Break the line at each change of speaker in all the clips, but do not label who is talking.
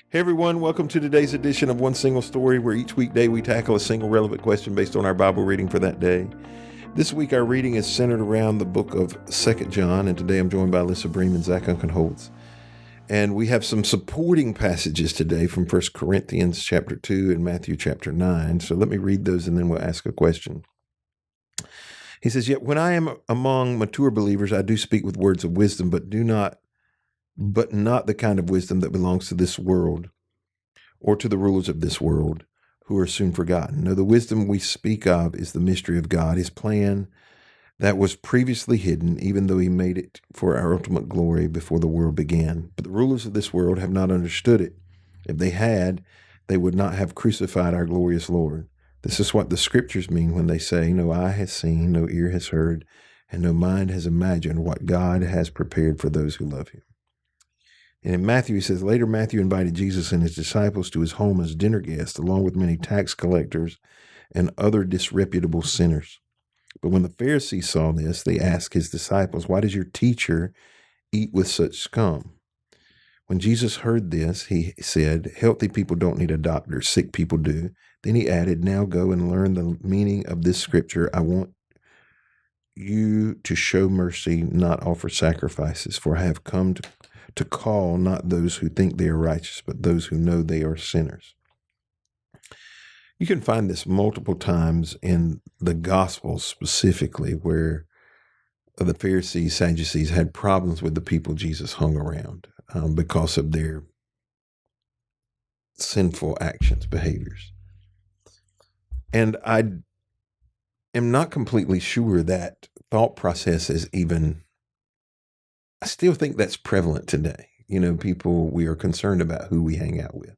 Hey everyone, welcome to today's edition of One Single Story, where each weekday we tackle a single relevant question based on our Bible reading for that day. This week our reading is centered around the book of 2 John, and today I'm joined by Alyssa Bream and Zack Unkenholz. And we have some supporting passages today from 1 Corinthians chapter 2 and Matthew chapter 9. So let me read those and then we'll ask a question. He says, "Yet when I am among mature believers, I do speak with words of wisdom, but not the kind of wisdom that belongs to this world or to the rulers of this world, who are soon forgotten. No, the wisdom we speak of is the mystery of God, his plan that was previously hidden, even though he made it for our ultimate glory before the world began. But the rulers of this world have not understood it. If they had, they would not have crucified our glorious Lord. This is what the scriptures mean when they say, no eye has seen, no ear has heard, and no mind has imagined what God has prepared for those who love him." And in Matthew, he says, later Matthew invited Jesus and his disciples to his home as dinner guests, along with many tax collectors and other disreputable sinners. But when the Pharisees saw this, they asked his disciples, "Why does your teacher eat with such scum?" When Jesus heard this, he said, "Healthy people don't need a doctor, sick people do." Then he added, "Now go and learn the meaning of this scripture. I want you to show mercy, not offer sacrifices, for I have come to call not those who think they are righteous, but those who know they are sinners." You can find this multiple times in the Gospels, specifically where the Pharisees, Sadducees had problems with the people Jesus hung around because of their sinful actions, behaviors. And I am not completely sure that thought process is even, I still think that's prevalent today. People, we are concerned about who we hang out with.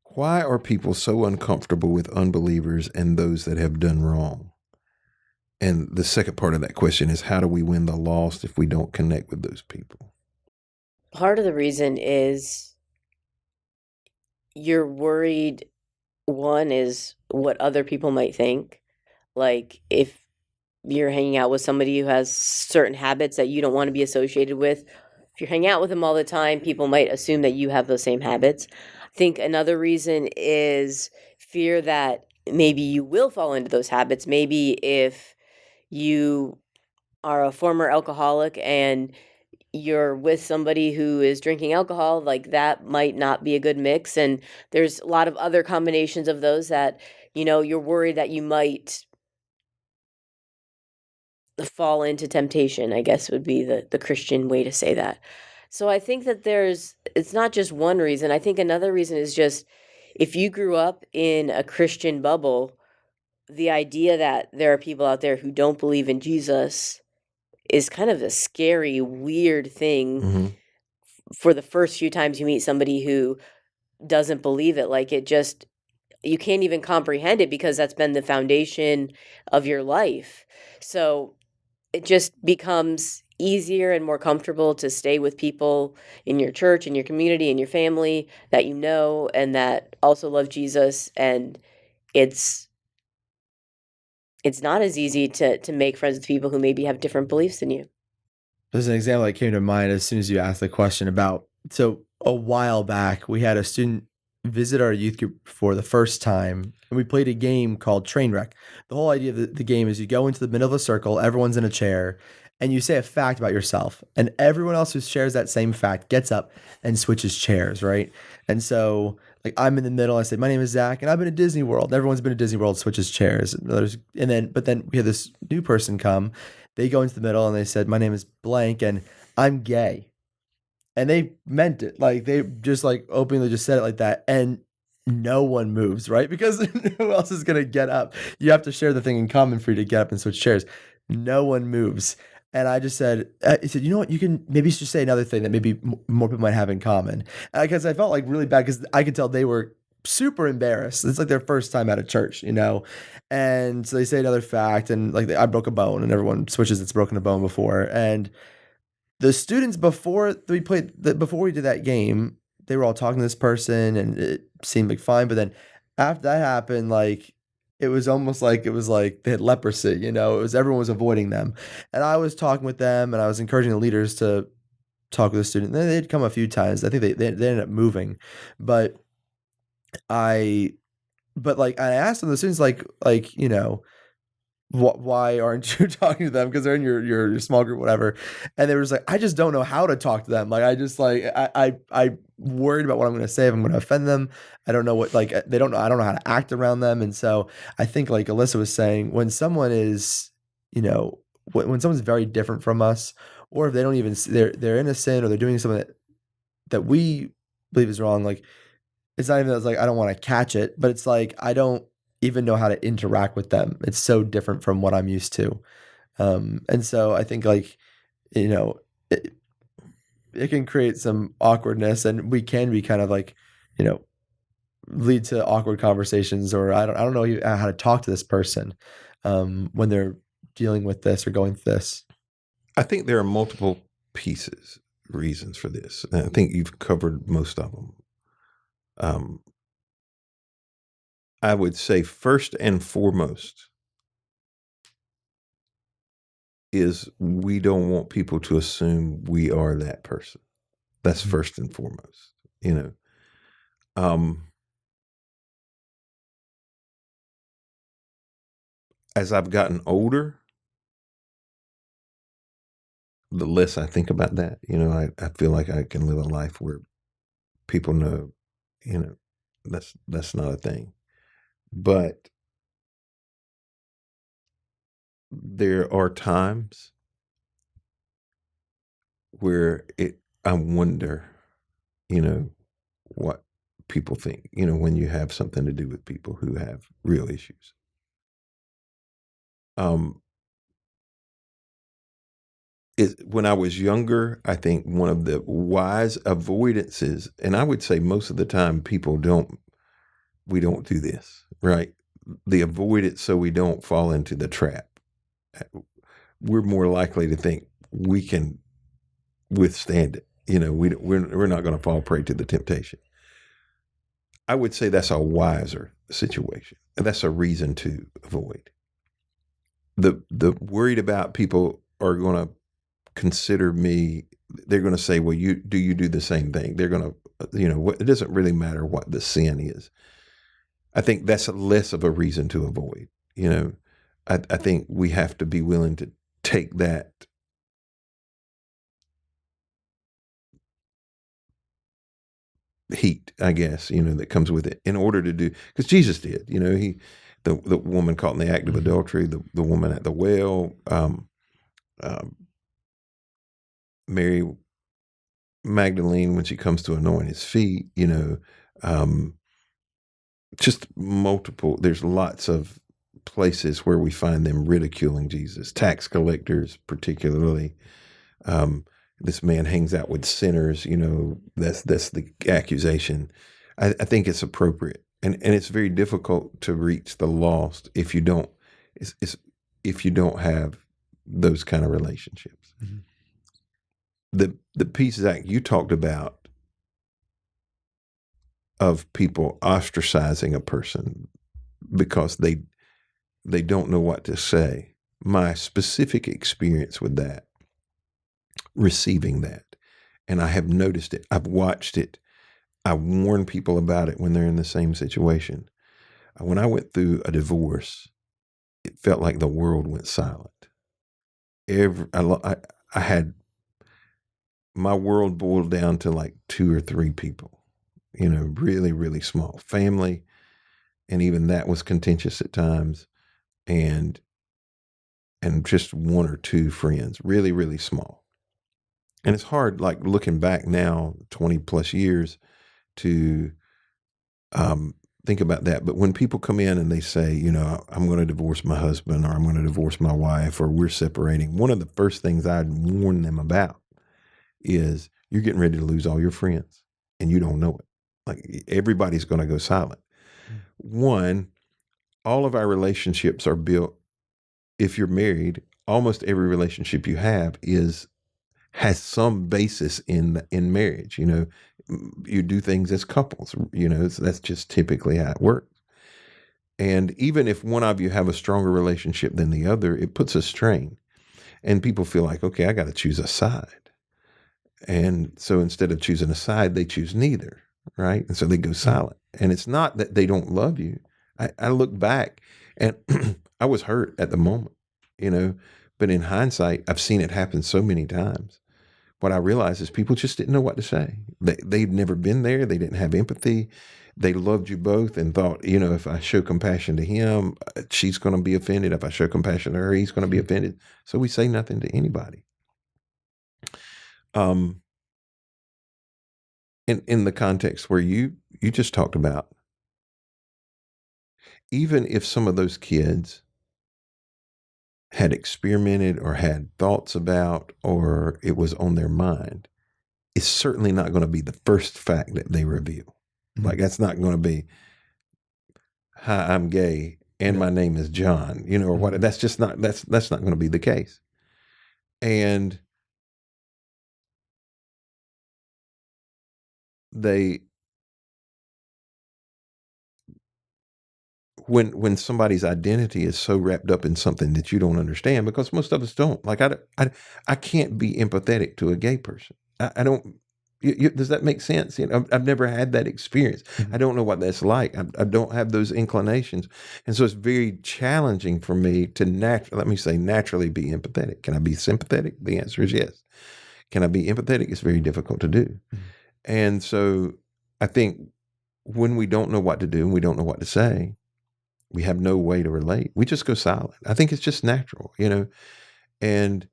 Why are people so uncomfortable with unbelievers and those that have done wrong? And the second part of that question is, how do we win the lost if we don't connect with those people?
Part of the reason is you're worried. One is what other people might think. Like if you're hanging out with somebody who has certain habits that you don't want to be associated with, if you're hanging out with them all the time, people might assume that you have those same habits. I think another reason is fear that maybe you will fall into those habits. Maybe if you are a former alcoholic and you're with somebody who is drinking alcohol, like that might not be a good mix. And there's a lot of other combinations of those that, you're worried that you might fall into temptation, I guess would be the Christian way to say that. So I think that it's not just one reason. I think another reason is just if you grew up in a Christian bubble, the idea that there are people out there who don't believe in Jesus is kind of a scary, weird thing.
Mm-hmm.
For the first few times you meet somebody who doesn't believe it. Like you can't even comprehend it because that's been the foundation of your life. So it just becomes easier and more comfortable to stay with people in your church, in your community, in your family that you know and that also love Jesus. And it's not as easy to make friends with people who maybe have different beliefs than you.
There's an example that came to mind as soon as you asked the question about, so a while back, we had a student visit our youth group for the first time, and we played a game called Trainwreck. The whole idea of the game is you go into the middle of a circle, everyone's in a chair, and you say a fact about yourself, and everyone else who shares that same fact gets up and switches chairs, right? And so, like, I'm in the middle, I say, "My name is Zach, and I've been to Disney World." Everyone's been to Disney World, switches chairs. But then we had this new person come. They go into the middle and they said, "My name is blank and I'm gay." And they meant it. Like they just like openly just said it like that. And no one moves, right? Because who else is going to get up? You have to share the thing in common for you to get up and switch chairs. No one moves. And I just said, he said, "You know what? You can maybe just say another thing that maybe more people might have in common." Because I felt like really bad because I could tell they were super embarrassed. It's like their first time at a church, And so they say another fact, and like I broke a bone, and everyone switches that's broken a bone before. And the students before we did that game, they were all talking to this person, and it seemed like fine. But then after that happened, like it was almost like they had leprosy. Everyone was avoiding them, and I was talking with them, and I was encouraging the leaders to talk with a student. They'd come a few times. I think they ended up moving, but I asked them, the students, why aren't you talking to them? Because they're in your small group, whatever. And they were just like, I just don't know how to talk to them. Like, I just I worried about what I'm going to say, if I'm going to offend them. I don't know what, they don't know. I don't know how to act around them. And so I think, like Alyssa was saying, when someone is, when someone's very different from us, or if they don't even, they're in a sin, or they're doing something that we believe is wrong, like, it's not even that it's like I don't want to catch it, but it's like I don't even know how to interact with them. It's so different from what I'm used to. And so I think, like, it can create some awkwardness, and we can be kind of like, lead to awkward conversations, or I don't know how to talk to this person when they're dealing with this or going through this.
I think there are multiple reasons for this. And I think you've covered most of them. I would say first and foremost is we don't want people to assume we are that person. That's first and foremost, As I've gotten older, the less I think about that. I feel like I can live a life where people know, that's not a thing. But there are times where I wonder, what people think, when you have something to do with people who have real issues. When I was younger, I think one of the wise avoidances, and I would say most of the time we don't do this, right? The avoid it so we don't fall into the trap. We're more likely to think we can withstand it. We're not going to fall prey to the temptation. I would say that's a wiser situation, and that's a reason to avoid. The worried about people are going to consider me. They're going to say, "Well, you do the same thing." They're going to, it doesn't really matter what the sin is. I think that's less of a reason to avoid. I think we have to be willing to take that heat, I guess, that comes with it in order to do, because Jesus did, the woman caught in the act of adultery, the woman at the well, Mary Magdalene, when she comes to anoint his feet, just multiple, there's lots of places where we find them ridiculing Jesus, tax collectors, particularly. This man hangs out with sinners, that's the accusation. I think it's appropriate. And it's very difficult to reach the lost if you don't, if you don't have those kind of relationships. Mm-hmm. The piece, Zach, you talked about of people ostracizing a person because they don't know what to say. My specific experience with that, receiving that, and I have noticed it, I've watched it, I warn people about it when they're in the same situation. When I went through a divorce, it felt like the world went silent. I had, my world boiled down to like 2 or 3 people, really, really small family. And even that was contentious at times. And just 1 or 2 friends, really, really small. And it's hard, like looking back now, 20 plus years, to think about that. But when people come in and they say, I'm going to divorce my husband, or I'm going to divorce my wife, or we're separating, one of the first things I'd warn them about is you're getting ready to lose all your friends and you don't know it. Like, everybody's going to go silent. One, all of our relationships are built, if you're married, almost every relationship you have has some basis in marriage. You do things as couples, so that's just typically how it works. And even if one of you have a stronger relationship than the other, it puts a strain, and people feel like, okay, I got to choose a side. And so instead of choosing a side, they choose neither, right? And so they go silent. And it's not that they don't love you. I look back and I was hurt at the moment, but in hindsight, I've seen it happen so many times. What I realized is people just didn't know what to say. They'd never been there. They didn't have empathy. They loved you both and thought, if I show compassion to him, she's going to be offended. If I show compassion to her, he's going to be offended. So we say nothing to anybody. In the context where you just talked about, even if some of those kids had experimented or had thoughts about, or it was on their mind, it's certainly not going to be the first fact that they reveal. Like, that's not going to be, hi, I'm gay and my name is John, or what. That's just not, that's not going to be the case. And when somebody's identity is so wrapped up in something that you don't understand, because most of us don't. Like, I can't be empathetic to a gay person. I don't. Does that make sense? I've never had that experience. I don't know what that's like. I don't have those inclinations, and so it's very challenging for me to naturally be empathetic. Can I be sympathetic? The answer is yes. Can I be empathetic? It's very difficult to do, and so I think when we don't know what to do and we don't know what to say, we have no way to relate. We just go silent. I think it's just natural, and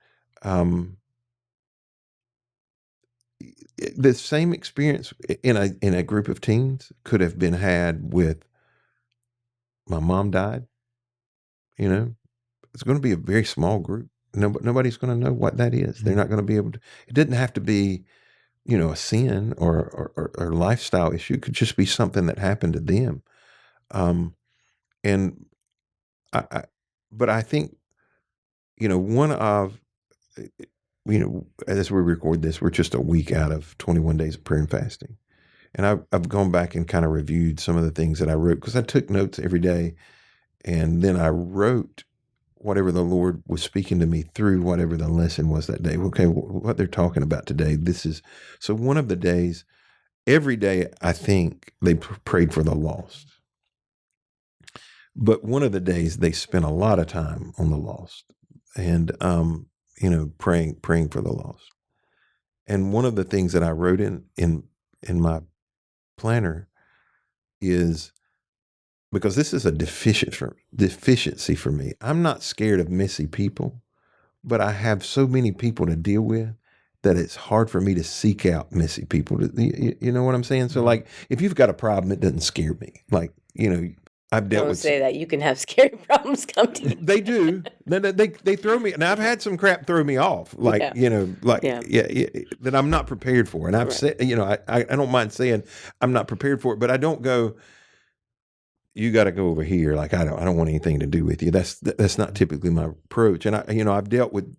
the same experience in a group of teens could have been had with my mom died. It's going to be a very small group. Nobody's going to know what that is. They're not going to be able to. It didn't have to be, a sin or lifestyle issue. It could just be something that happened to them. And but I think, one of, as we record this, we're just a week out of 21 days of prayer and fasting. And I've gone back and kind of reviewed some of the things that I wrote, because I took notes every day. And then I wrote whatever the Lord was speaking to me through whatever the lesson was that day. Okay, what they're talking about today. So one of the days, every day, I think they prayed for the lost. But one of the days they spent a lot of time on the lost and, praying for the lost. And one of the things that I wrote in my planner is, because this is a deficiency for me. I'm not scared of messy people, but I have so many people to deal with that it's hard for me to seek out messy people. You know what I'm saying? So, like, if you've got a problem, it doesn't scare me. Like, I've dealt with.
Don't say that. You can have scary problems come to you.
They do. They throw me, and I've had some crap throw me off. Like, that I'm not prepared for. And I've said, I don't mind saying I'm not prepared for it, but I don't go, you got to go over here. Like, I don't want anything to do with you. That's not typically my approach. And I've dealt with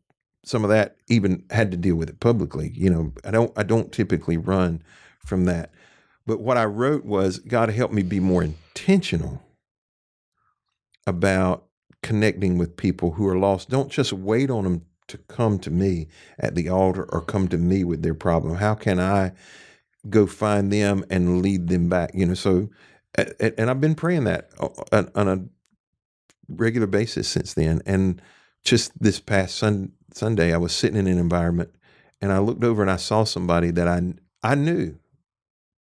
some of that, even had to deal with it publicly. I don't typically run from that. But what I wrote was, God help me be more intentional about connecting with people who are lost. Don't just wait on them to come to me at the altar or come to me with their problem. How can I go find them and lead them back? So, and I've been praying that on a regular basis since then. And just this past Sunday, I was sitting in an environment and I looked over and I saw somebody that I knew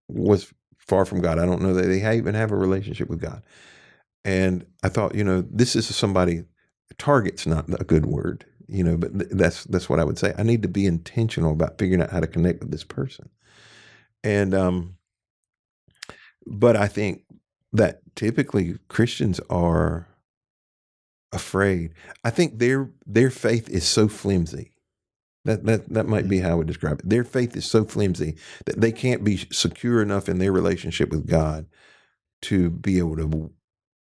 was far from God. I don't know that they even have a relationship with God. And I thought, this is somebody, target's not a good word, but that's what I would say. I need to be intentional about figuring out how to connect with this person. And, but I think that typically Christians are afraid. I think their faith is so flimsy. That might be how I would describe it. Their faith is so flimsy that they can't be secure enough in their relationship with God to be able to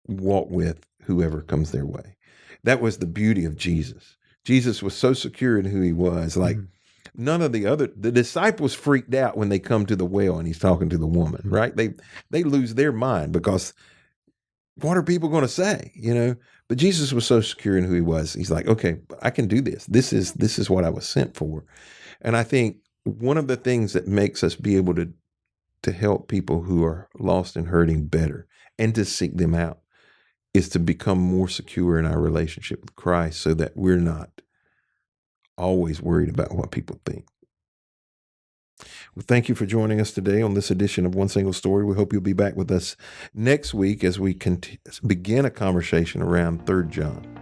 walk with whoever comes their way. That was the beauty of Jesus. Jesus was so secure in who he was. Like, none of the disciples freaked out when they come to the well and he's talking to the woman, right? They lose their mind because what are people going to say, But Jesus was so secure in who he was. He's like, okay, I can do this. This is what I was sent for. And I think one of the things that makes us be able to help people who are lost and hurting better and to seek them out is to become more secure in our relationship with Christ so that we're not always worried about what people think. Well, thank you for joining us today on this edition of One Single Story. We hope you'll be back with us next week as we begin a conversation around 3 John.